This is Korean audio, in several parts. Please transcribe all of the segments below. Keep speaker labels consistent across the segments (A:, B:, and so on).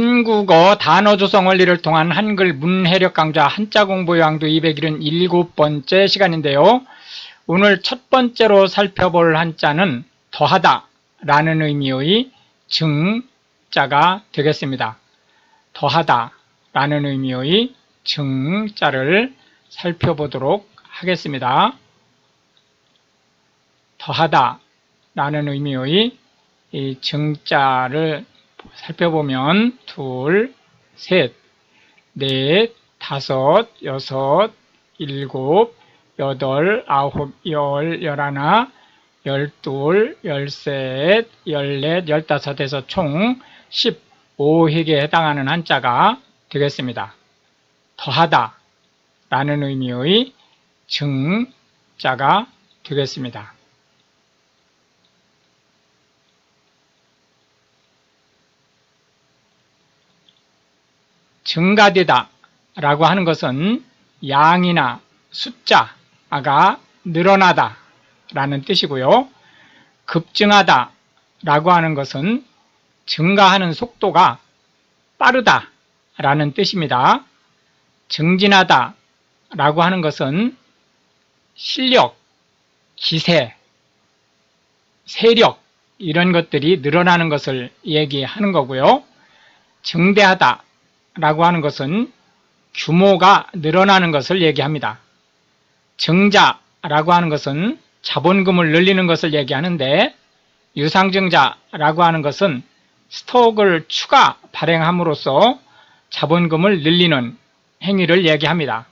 A: 한국어 단어 조성 원리를 통한 한글 문해력 강좌 한자 공부 요항도 277번째 시간인데요. 오늘 첫 번째로 살펴볼 한자는 더하다 라는 의미의 증자가 되겠습니다. 더하다 라는 의미의 증자를 살펴보도록 하겠습니다. 더하다 라는 의미의 이 증자를 살펴보면 둘, 셋, 넷, 다섯, 여섯, 일곱, 여덟, 아홉, 열, 열하나, 열둘, 열셋, 열넷, 열다섯에서 총 15획에 해당하는 한자가 되겠습니다. 더하다 라는 의미의 증자가 되겠습니다. 증가되다 라고 하는 것은 양이나 숫자가 늘어나다 라는 뜻이고요. 급증하다 라고 하는 것은 증가하는 속도가 빠르다 라는 뜻입니다. 증진하다 라고 하는 것은 실력, 기세, 세력 이런 것들이 늘어나는 것을 얘기하는 거고요. 증대하다 라고 하는 것은 규모가 늘어나는 것을 얘기합니다. 증자라고 하는 것은 자본금을 늘리는 것을 얘기하는데, 유상증자라고 하는 것은 스톡을 추가 발행함으로써 자본금을 늘리는 행위를 얘기합니다.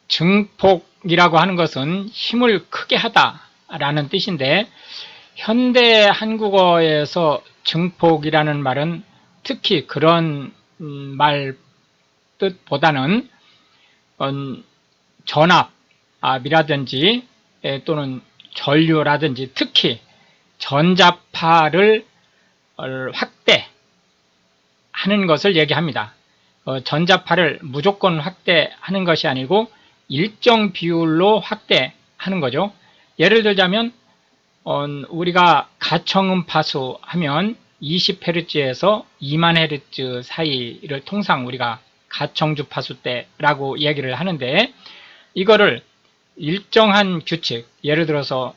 A: 증폭이라고 하는 것은 힘을 크게 하다 라는 뜻인데, 현대 한국어에서 증폭이라는 말은 특히 그런 말 뜻보다는 전압이라든지 또는 전류라든지 특히 전자파를 확대하는 것을 얘기합니다. 전자파를 무조건 확대하는 것이 아니고 일정 비율로 확대하는 거죠. 예를 들자면 우리가 가청음파수 하면 20Hz에서 20,000Hz 사이를 통상 우리가 가청주파수대라고 얘기를 하는데, 이거를 일정한 규칙, 예를 들어서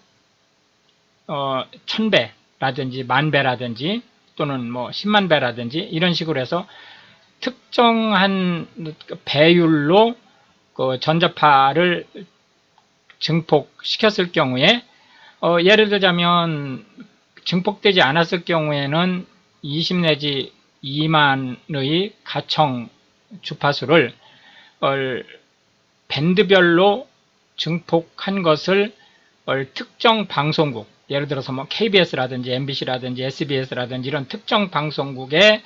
A: 1000배라든지 10,000배라든지 또는 뭐 100,000배라든지 이런 식으로 해서 특정한 배율로 그 전자파를 증폭시켰을 경우에 예를 들자면 증폭되지 않았을 경우에는 20 내지 2만의 가청 주파수를 밴드별로 증폭한 것을 특정 방송국, 예를 들어서 뭐 KBS라든지 MBC라든지 SBS라든지 이런 특정 방송국에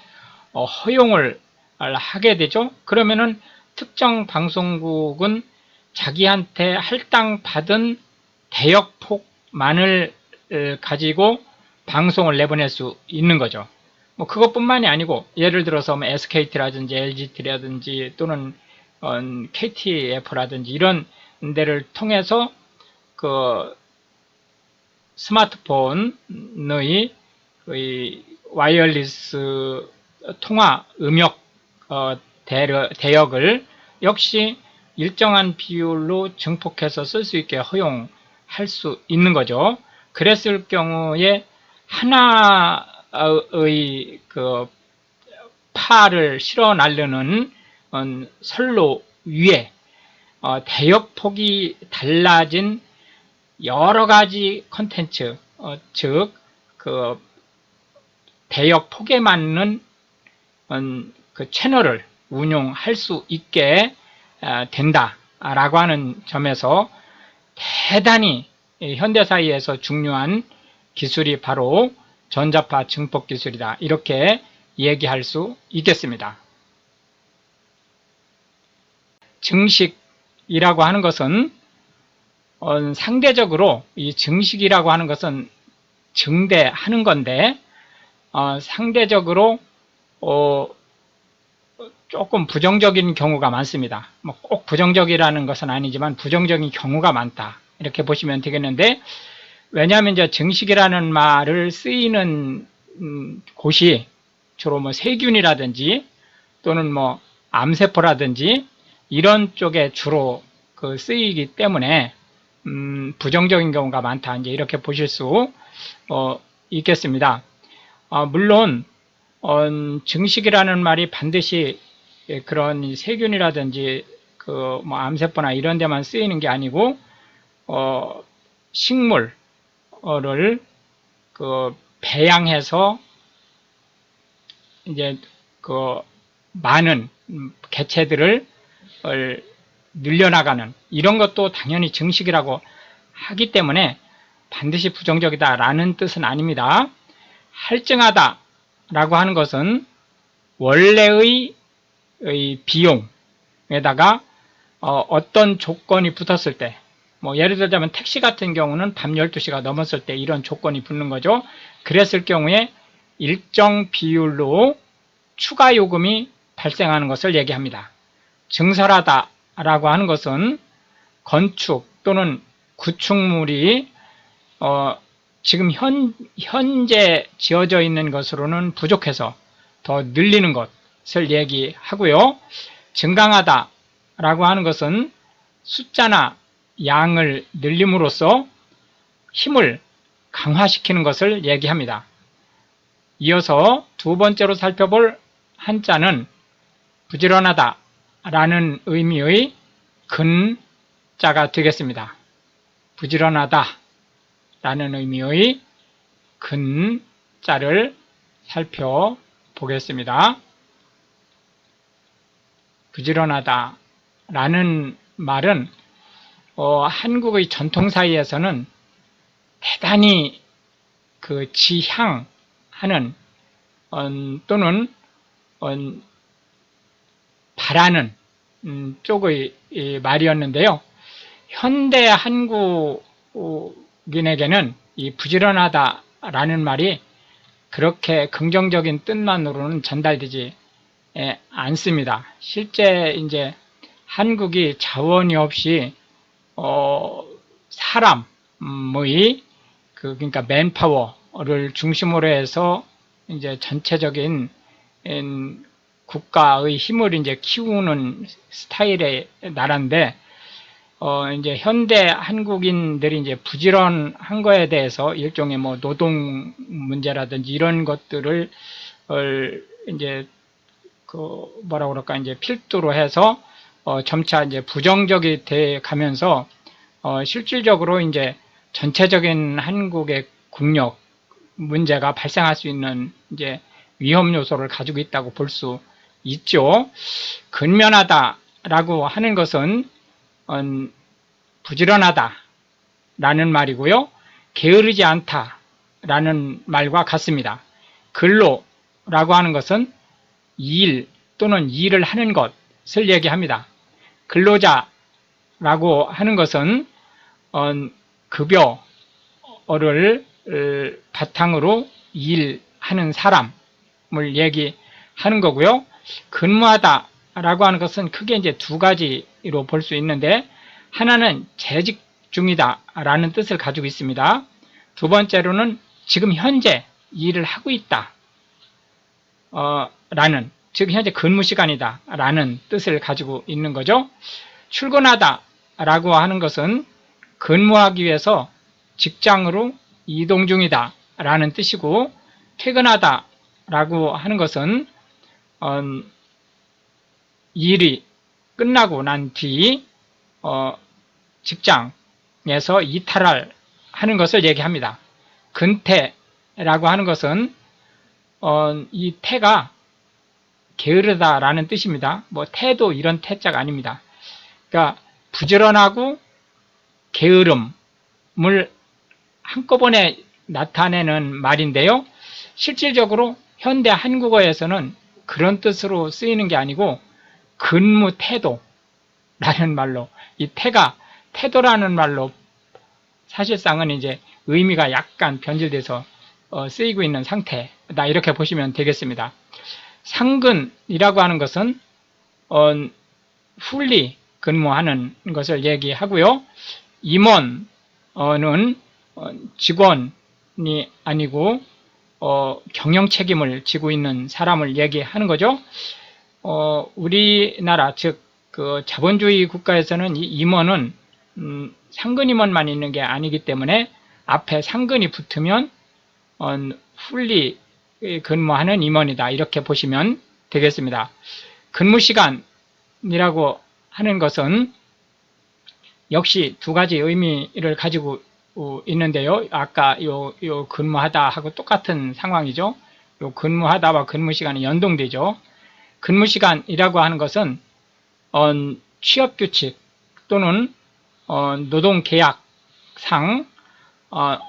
A: 허용을 하게 되죠. 그러면은 특정 방송국은 자기한테 할당받은 대역폭만을 가지고 방송을 내보낼 수 있는 거죠. 뭐 그것뿐만이 아니고 예를 들어서 뭐 SKT라든지 LGT라든지 또는 KTF라든지 이런 데를 통해서 그 스마트폰의 와이어리스 통화 음역 대역을 역시 일정한 비율로 증폭해서 쓸 수 있게 허용할 수 있는 거죠. 그랬을 경우에 하나의 그 파를 실어 나르는 선로 위에 대역폭이 달라진 여러 가지 컨텐츠, 즉 그 대역폭에 맞는 그 채널을 운용할 수 있게 된다라고 하는 점에서 대단히 현대사회에서 중요한 기술이 바로 전자파 증폭 기술이다, 이렇게 얘기할 수 있겠습니다. 증식이라고 하는 것은 상대적으로 이 증식이라고 하는 것은 증대하는 건데 상대적으로 조금 부정적인 경우가 많습니다. 뭐 꼭 부정적이라는 것은 아니지만 부정적인 경우가 많다, 이렇게 보시면 되겠는데, 왜냐하면 이제 증식이라는 말을 쓰이는 곳이 주로 뭐 세균이라든지 또는 뭐 암세포라든지 이런 쪽에 주로 그 쓰이기 때문에 부정적인 경우가 많다. 이제 이렇게 보실 수 있겠습니다. 물론 증식이라는 말이 반드시 그런 세균이라든지 그 뭐 암세포나 이런 데만 쓰이는 게 아니고 식물을 그 배양해서 이제 그 많은 개체들을 늘려나가는 이런 것도 당연히 증식이라고 하기 때문에 반드시 부정적이다라는 뜻은 아닙니다. 할증하다 라고 하는 것은 원래의 비용에다가 어떤 조건이 붙었을 때, 뭐 예를 들자면 택시 같은 경우는 밤 12시가 넘었을 때 이런 조건이 붙는 거죠. 그랬을 경우에 일정 비율로 추가 요금이 발생하는 것을 얘기합니다. 증설하다 라고 하는 것은 건축 또는 구축물이 지금 현재 지어져 있는 것으로는 부족해서 더 늘리는 것을 얘기하고요. 증강하다 라고 하는 것은 숫자나 양을 늘림으로써 힘을 강화시키는 것을 얘기합니다. 이어서 두 번째로 살펴볼 한자는 부지런하다 라는 의미의 근자가 되겠습니다. 부지런하다 라는 의미의 근자를 살펴보겠습니다. 부지런하다 라는 말은 한국의 전통사회에서는 대단히 그 지향하는 또는 바라는 쪽의 말이었는데요. 현대 한국인에게는 이 부지런하다라는 말이 그렇게 긍정적인 뜻만으로는 전달되지 않습니다. 실제 이제 한국이 자원이 없이 사람의 그러니까 맨파워를 중심으로 해서 이제 전체적인 국가의 힘을 이제 키우는 스타일의 나라인데 이제 현대 한국인들이 이제 부지런한 거에 대해서 일종의 뭐 노동 문제라든지 이런 것들을 이제 그 뭐라 그럴까 이제 필두로 해서 점차 이제 부정적이 돼 가면서 실질적으로 이제 전체적인 한국의 국력 문제가 발생할 수 있는 이제 위험 요소를 가지고 있다고 볼 수 있죠. 근면하다라고 하는 것은 부지런하다라는 말이고요. 게으르지 않다라는 말과 같습니다. 근로라고 하는 것은 일 또는 일을 하는 것을 얘기합니다. 근로자라고 하는 것은 급여를 바탕으로 일하는 사람을 얘기하는 거고요. 근무하다라고 하는 것은 크게 이제 두 가지로 볼 수 있는데 하나는 재직 중이다라는 뜻을 가지고 있습니다. 두 번째로는 지금 현재 일을 하고 있다. 라는 즉 현재 근무 시간이다 라는 뜻을 가지고 있는 거죠. 출근하다 라고 하는 것은 근무하기 위해서 직장으로 이동 중이다 라는 뜻이고 퇴근하다 라고 하는 것은 일이 끝나고 난 뒤 직장에서 이탈을 하는 것을 얘기합니다. 근태라고 하는 것은 이 태가 게으르다라는 뜻입니다. 뭐 태도 이런 태자가 아닙니다. 그러니까 부지런하고 게으름을 한꺼번에 나타내는 말인데요. 실질적으로 현대 한국어에서는 그런 뜻으로 쓰이는 게 아니고 근무 태도라는 말로 이 태가 태도라는 말로 사실상은 이제 의미가 약간 변질돼서 쓰이고 있는 상태다 이렇게 보시면 되겠습니다. 상근이라고 하는 것은 풀리 근무하는 것을 얘기하고요. 임원은 직원이 아니고 경영 책임을 지고 있는 사람을 얘기하는 거죠. 우리나라, 즉, 그 자본주의 국가에서는 이 임원은, 상근 임원만 있는 게 아니기 때문에 앞에 상근이 붙으면, 풀리 근무하는 임원이다. 이렇게 보시면 되겠습니다. 근무 시간이라고 하는 것은 역시 두 가지 의미를 가지고 있는데요. 아까 요 근무하다 하고 똑같은 상황이죠. 요 근무하다와 근무 시간이 연동되죠. 근무 시간이라고 하는 것은 취업 규칙 또는 노동 계약상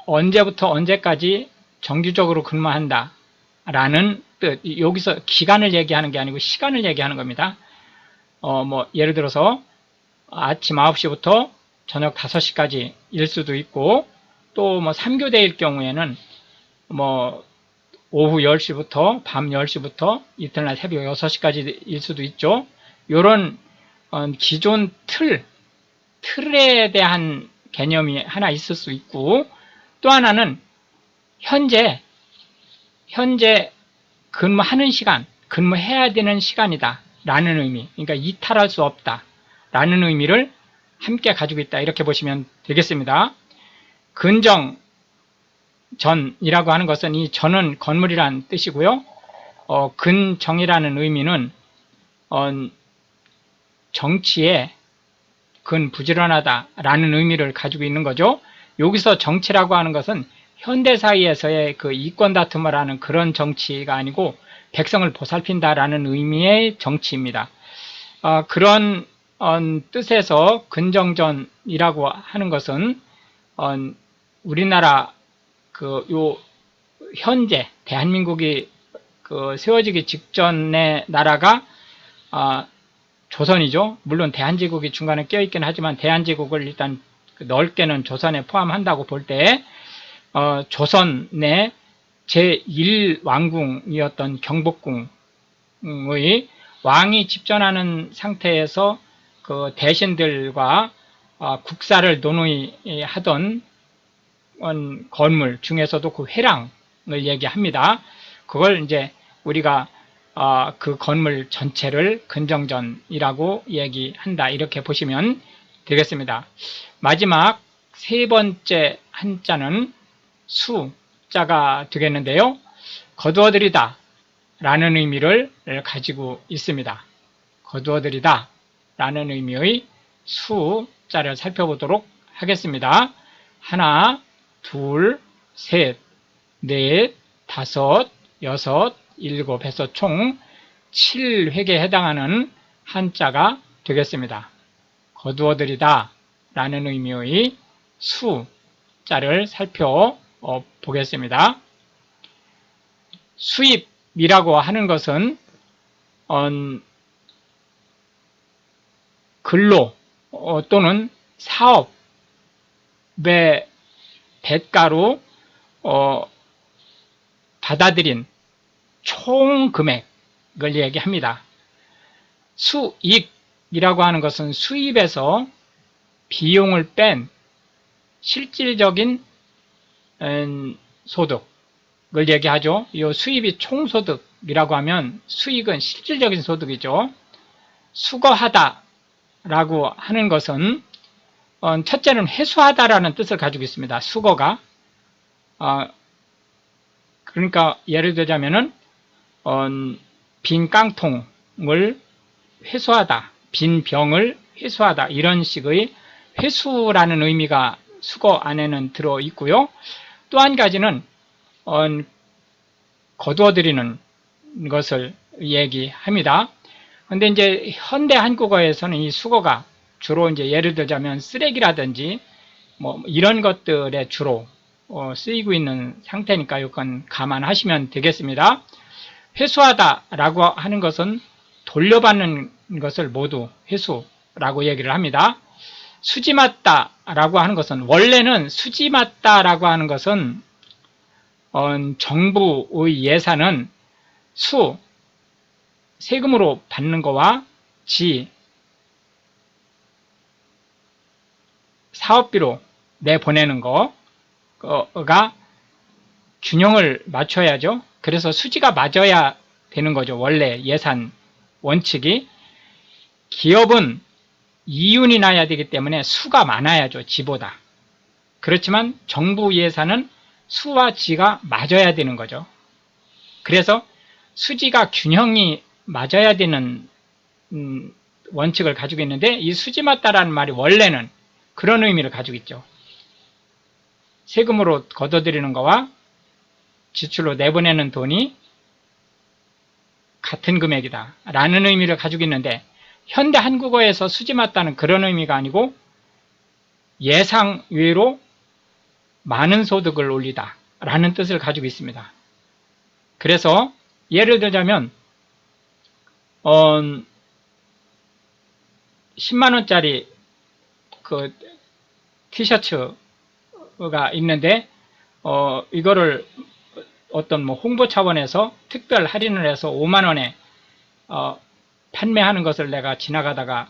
A: 언제부터 언제까지 정규적으로 근무한다 라는 뜻. 여기서 기간을 얘기하는 게 아니고 시간을 얘기하는 겁니다. 예를 들어서 아침 9시부터 저녁 5시까지 일 수도 있고, 또 3교대일 경우에는 오후 10시부터 밤 10시부터 이튿날 새벽 6시까지 일 수도 있죠. 요런 기존 틀에 대한 개념이 하나 있을 수 있고, 또 하나는 현재 근무하는 시간, 근무해야 되는 시간이다 라는 의미, 그러니까 이탈할 수 없다 라는 의미를 함께 가지고 있다, 이렇게 보시면 되겠습니다. 근정전이라고 하는 것은, 이 전은 건물이라는 뜻이고요. 근정이라는 의미는 정치에 근부지런하다라는 의미를 가지고 있는 거죠. 여기서 정치라고 하는 것은 현대사회에서의 그 이권 다툼을 하는 그런 정치가 아니고 백성을 보살핀다라는 의미의 정치입니다. 그런 뜻에서 근정전이라고 하는 것은 우리나라 현재 대한민국이 세워지기 직전의 나라가 조선이죠. 물론 대한제국이 중간에 껴있긴 하지만 대한제국을 일단 넓게는 조선에 포함한다고 볼 때 조선의 제1왕궁이었던 경복궁의 왕이 집전하는 상태에서 그 대신들과 국사를 논의하던 건물 중에서도 그 회랑을 얘기합니다. 그걸 이제 우리가 그 건물 전체를 근정전이라고 얘기한다, 이렇게 보시면 되겠습니다. 마지막 세 번째 한자는 수자가 되겠는데요. 거두어들이다 라는 의미를 가지고 있습니다. 거두어들이다 라는 의미의 수자를 살펴보도록 하겠습니다. 하나, 둘, 셋, 넷, 다섯, 여섯, 일곱 해서 총 7획에 해당하는 한자가 되겠습니다. 거두어들이다 라는 의미의 수자를 살펴보겠습니다. 수입이라고 하는 것은 근로 또는 사업의 대가로 받아들인 총 금액을 얘기합니다. 수익이라고 하는 것은 수입에서 비용을 뺀 실질적인 소득을 얘기하죠. 이 수입이 총소득이라고 하면 수익은 실질적인 소득이죠. 수거하다라고 하는 것은 첫째는 회수하다라는 뜻을 가지고 있습니다. 수거가. 그러니까 예를 들자면은 빈 깡통을 회수하다, 빈 병을 회수하다, 이런 식의 회수라는 의미가 수거 안에는 들어 있고요. 또 한 가지는 거두어들이는 것을 얘기합니다. 근데 이제 현대 한국어에서는 이 수거가 주로 이제 예를 들자면 쓰레기라든지 이런 것들에 주로 쓰이고 있는 상태니까 이건 감안하시면 되겠습니다. 회수하다라고 하는 것은 돌려받는 것을 모두 회수라고 얘기를 합니다. 수지맞다라고 하는 것은, 원래는 수지맞다라고 하는 것은 정부의 예산은 세금으로 받는 거와 사업비로 내보내는 거가 균형을 맞춰야죠. 그래서 수지가 맞아야 되는 거죠. 원래 예산 원칙이. 기업은 이윤이 나야 되기 때문에 수가 많아야죠. 지보다. 그렇지만 정부 예산은 수와 지가 맞아야 되는 거죠. 그래서 수지가 균형이 맞아야 되는 원칙을 가지고 있는데, 이 수지 맞다라는 말이 원래는 그런 의미를 가지고 있죠. 세금으로 걷어들이는 거와 지출로 내보내는 돈이 같은 금액이다 라는 의미를 가지고 있는데, 현대 한국어에서 수지 맞다는 그런 의미가 아니고 예상 외로 많은 소득을 올리다 라는 뜻을 가지고 있습니다. 그래서 예를 들자면 10만원짜리 그 티셔츠가 있는데 이거를 어떤 뭐 홍보 차원에서 특별 할인을 해서 5만원에 판매하는 것을 내가 지나가다가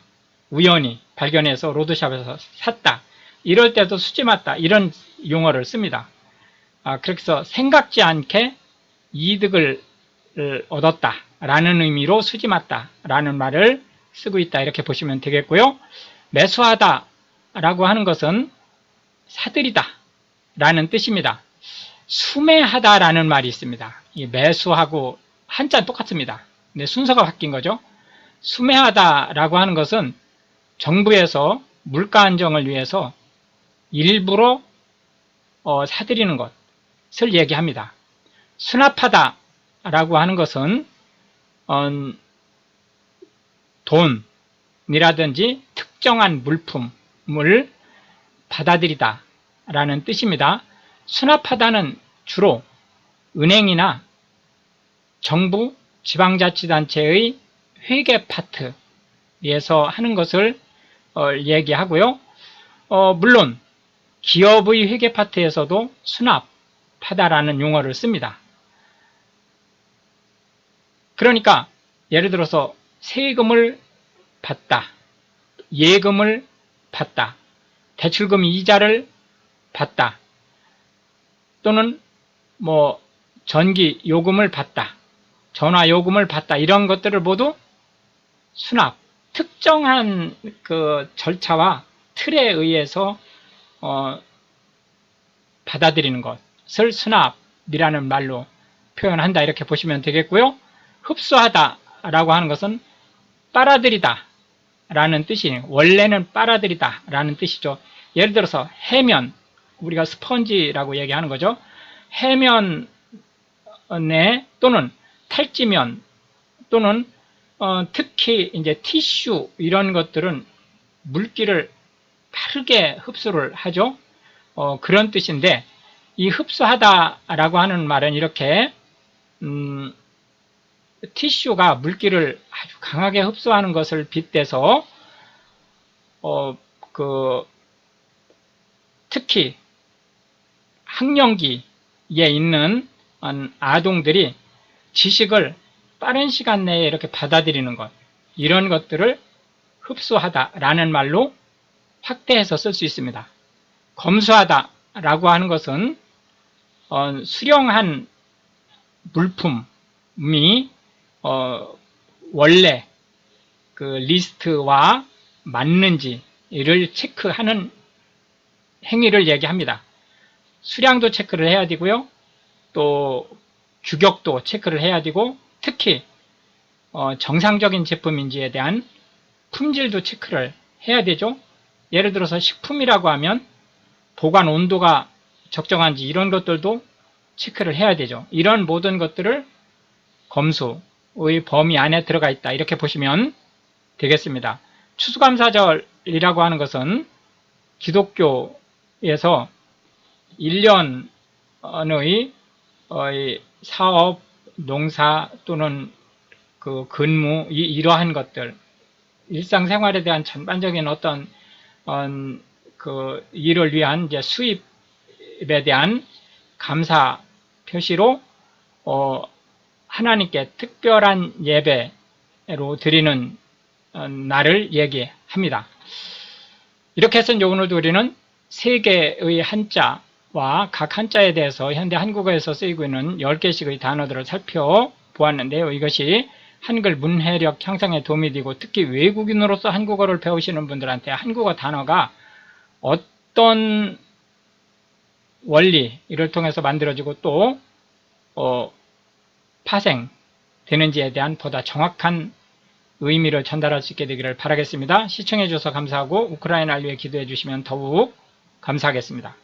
A: 우연히 발견해서 로드샵에서 샀다. 이럴 때도 수지 맞다 이런 용어를 씁니다. 그렇게 해서 생각지 않게 이득을 얻었다 라는 의미로 수지 맞다 라는 말을 쓰고 있다 이렇게 보시면 되겠고요. 매수하다 라고 하는 것은 사들이다 라는 뜻입니다. 수매하다 라는 말이 있습니다. 이 매수하고 한자는 똑같습니다. 근데 순서가 바뀐 거죠. 수매하다 라고 하는 것은 정부에서 물가 안정을 위해서 일부러 사들이는 것을 얘기합니다. 수납하다 라고 하는 것은 돈이라든지 특정한 물품을 받아들이다 라는 뜻입니다. 수납하다는 주로 은행이나 정부, 지방자치단체의 회계 파트에서 하는 것을 얘기하고요. 물론 기업의 회계 파트에서도 수납하다라는 용어를 씁니다. 그러니까 예를 들어서 세금을 받다, 예금을 받다, 대출금 이자를 받다, 또는 뭐 전기 요금을 받다, 전화 요금을 받다 이런 것들을 모두 수납, 특정한 그 절차와 틀에 의해서 받아들이는 것을 수납이라는 말로 표현한다 이렇게 보시면 되겠고요. 흡수하다 라고 하는 것은 빨아들이다 라는 뜻이에요. 원래는 빨아들이다 라는 뜻이죠. 예를 들어서 해면, 우리가 스펀지라고 얘기하는 거죠. 해면에 또는 탈지면 또는 특히 이제 티슈 이런 것들은 물기를 빠르게 흡수를 하죠. 그런 뜻인데, 이 흡수하다라고 하는 말은 이렇게 티슈가 물기를 아주 강하게 흡수하는 것을 빗대서 특히 학령기에 있는 아동들이 지식을 빠른 시간 내에 이렇게 받아들이는 것, 이런 것들을 흡수하다라는 말로 확대해서 쓸 수 있습니다. 검수하다라고 하는 것은 수령한 물품이 원래 그 리스트와 맞는지를 체크하는 행위를 얘기합니다. 수량도 체크를 해야 되고요. 또 규격도 체크를 해야 되고, 특히 정상적인 제품인지에 대한 품질도 체크를 해야 되죠. 예를 들어서 식품이라고 하면 보관 온도가 적정한지 이런 것들도 체크를 해야 되죠. 이런 모든 것들을 검수의 범위 안에 들어가 있다 이렇게 보시면 되겠습니다. 추수감사절이라고 하는 것은 기독교에서 1년의 사업, 농사 또는 그 근무 이러한 것들, 일상생활에 대한 전반적인 어떤 그 일을 위한 이제 수입에 대한 감사 표시로 하나님께 특별한 예배로 드리는 날을 얘기합니다. 이렇게 해서 이제 오늘도 우리는 세 개의 한자와 한자와 각 한자에 대해서 현대 한국어에서 쓰이고 있는 10개씩의 단어들을 살펴보았는데요. 이것이 한글 문해력 향상에 도움이 되고 특히 외국인으로서 한국어를 배우시는 분들한테 한국어 단어가 어떤 원리를 통해서 만들어지고 또 파생되는지에 대한 보다 정확한 의미를 전달할 수 있게 되기를 바라겠습니다. 시청해 주셔서 감사하고 우크라이나를 위해 기도해 주시면 더욱 감사하겠습니다.